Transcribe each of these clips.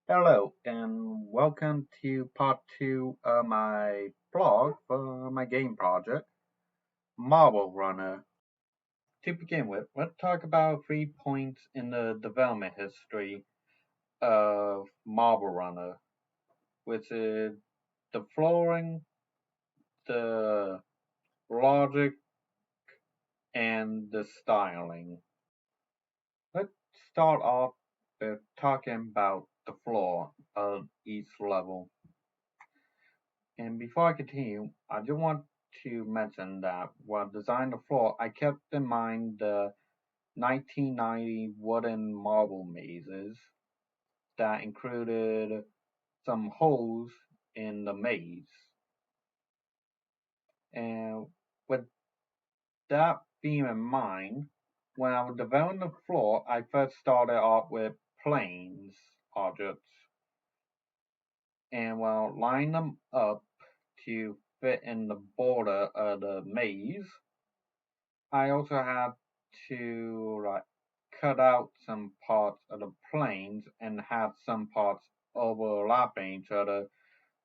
Hello and welcome to part 2 of my blog for my game project, MarbleRuner. To begin with, let's talk about 3 points in the development history of MarbleRuner, which is the flooring, the logic, and the styling. Let's start off with talking about the floor of each level. And before I continue, I just want to mention that while designing the floor, I kept in mind the 1990 wooden marble mazes that included some holes in the maze. And with that being in mind, when I was developing the floor, I first started off with planes objects. And while lining them up to fit in the border of the maze, I also had to cut out some parts of the planes and have some parts overlapping each other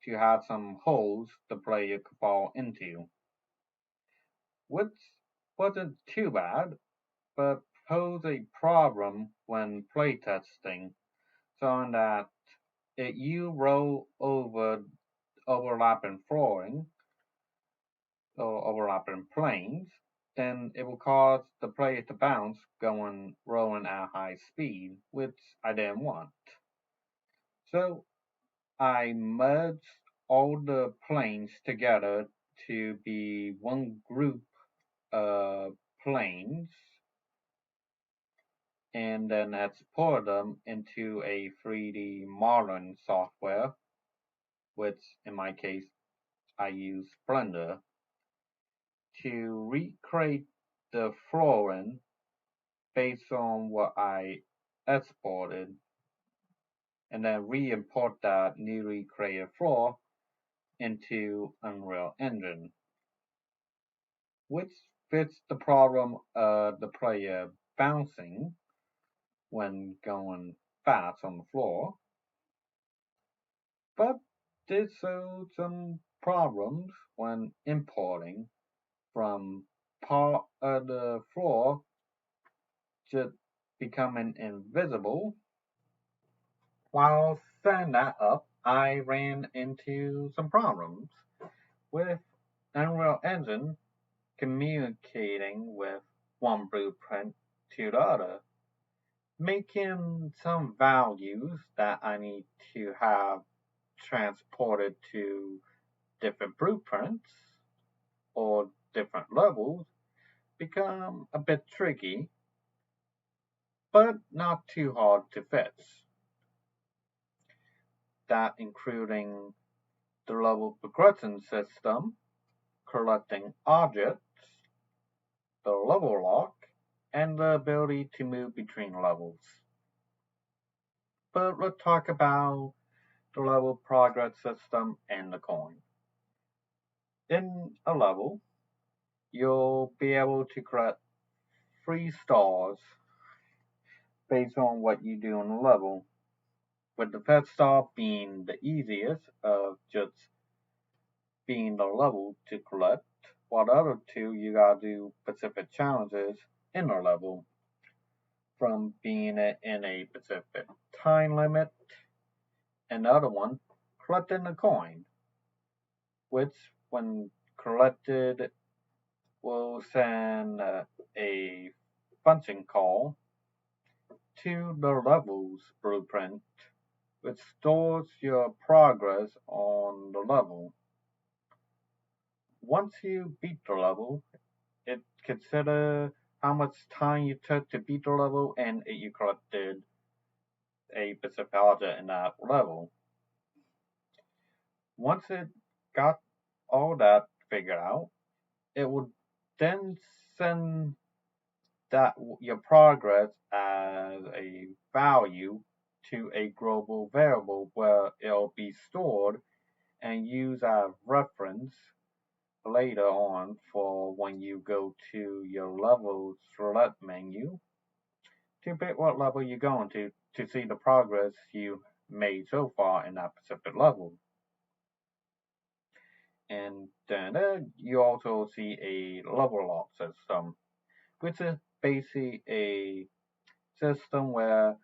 to have some holes the player could fall into, which wasn't too bad, but posed a problem when playtesting, so that if you roll over overlapping flooring or overlapping planes, then it will cause the player to bounce rolling at high speed, which I didn't want. So I merged all the planes together to be one group of planes and then export them into a 3D modeling software, which in my case I use Blender, to recreate the flooring based on what I exported and then re-import that newly created floor into Unreal Engine, which fits the problem of the player bouncing when going fast on the floor, but did show some problems when importing from part of the floor just becoming invisible. While setting that up, I ran into some problems with Unreal Engine communicating with one blueprint to the other, making some values that I need to have transported to different blueprints or different levels become a bit tricky, but not too hard to fix. That including the level progression system, collecting objects, the level lock, and the ability to move between levels. But let's talk about the level progress system and the coin. In a level, you'll be able to collect 3 stars based on what you do in the level, with the first star being the easiest of just being the level to collect, while the other two you gotta do specific challenges in the level, from being in a specific time limit, and the other one collecting a coin, which when collected will send a function call to the levels blueprint, which stores your progress on the level. Once you beat the level, it considers how much time you took to beat the level and if you collected a specific object in that level. Once it got all that figured out, it would then send that your progress as a value to a global variable where it'll be stored and used as reference later on for when you go to your level select menu to pick what level you're going to see the progress you made so far in that specific level. And then you also see a level lock system, which is basically a system where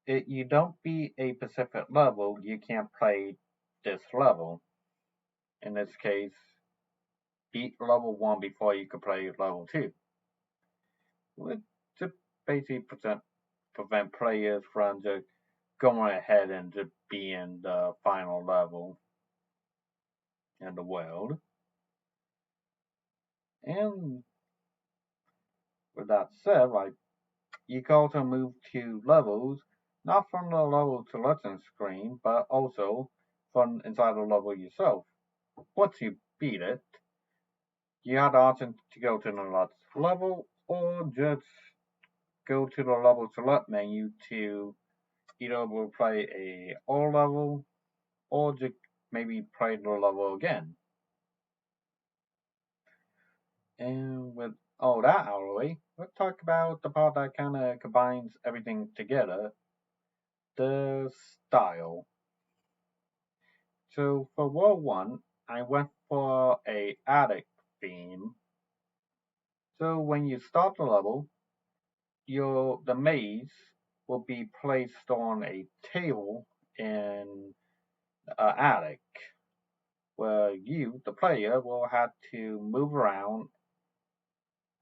if you don't beat a specific level, you can't play this level. In this case, beat level 1 before you can play level 2. Which just basically prevent players from just going ahead and just being the final level in the world. And with that said, like, you can also move to levels, not from the level selection screen, but also from inside the level yourself. Once you beat it, you have the option to go to the next level, or just go to the level select menu to either play a all level, or just maybe play the level again. And with all that out of the way, let's talk about the part that kind of combines everything together, the style. So for World 1, I went for a attic theme. So when you start the level, the maze will be placed on a table in an attic, where you, the player, will have to move around,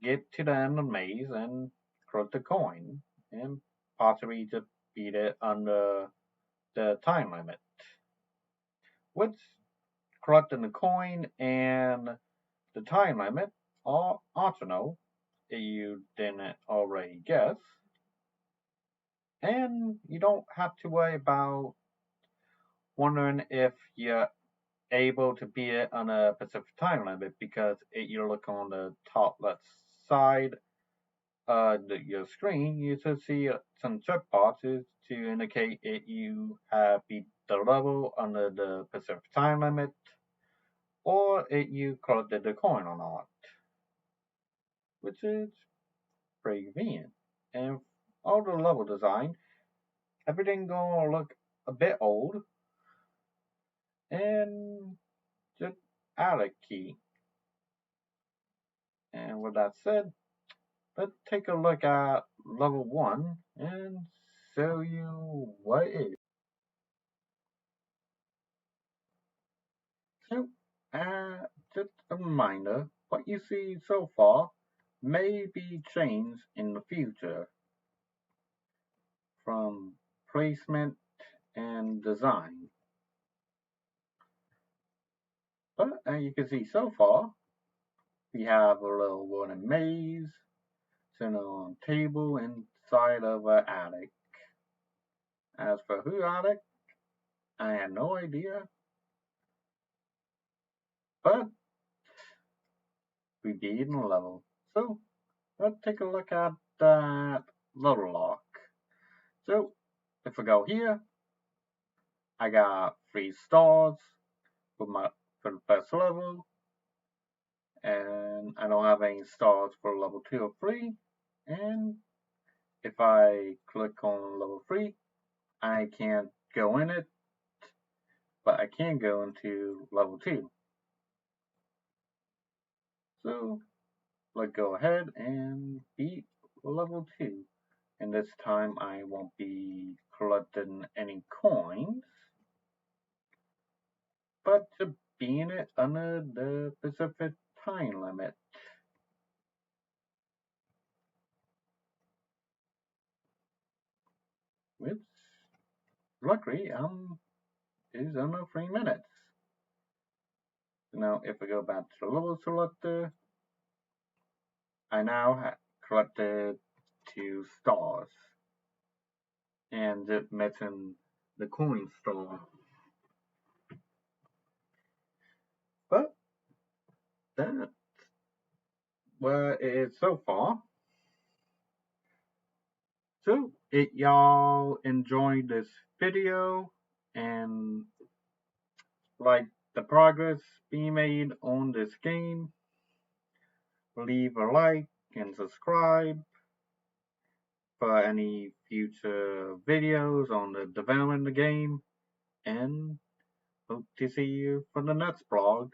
get to the end of the maze, and collect the coin, and possibly just beat it under the time limit. Which collecting the coin and the time limit are optional if you didn't already guess. And you don't have to worry about wondering if you're able to beat it on a specific time limit, because if you look on the top left side of your screen, you should see some check boxes to indicate if you have beat the level under the specific time limit, or if you collected the coin or not, which is pretty convenient. And all the level design, everything gonna look a bit old, and just add a key. And with that said, let's take a look at level 1 and show you what it is. So, just a reminder, what you see so far may be changed in the future from placement and design. But as you can see so far, we have a little wooden maze sitting on a table inside of an attic. As for who attic, I have no idea, but we beat the level. So let's take a look at that level lock. So if I go here, I got 3 stars for the first level, and I don't have any stars for level 2 or 3. And if I click on level 3, I can't go in it, but I can go into level 2. So let's go ahead and beat level 2. And this time I won't be collecting any coins, but to being it under the specific time limit. Which, luckily, is under 3 minutes. So now if I go back to the level selector, I now have collected 2 stars. And just missing the coin star. But that's where it is so far. So if y'all enjoyed this video and like the progress being made on this game, leave a like and subscribe for any future videos on the development of the game, and hope to see you for the next blog.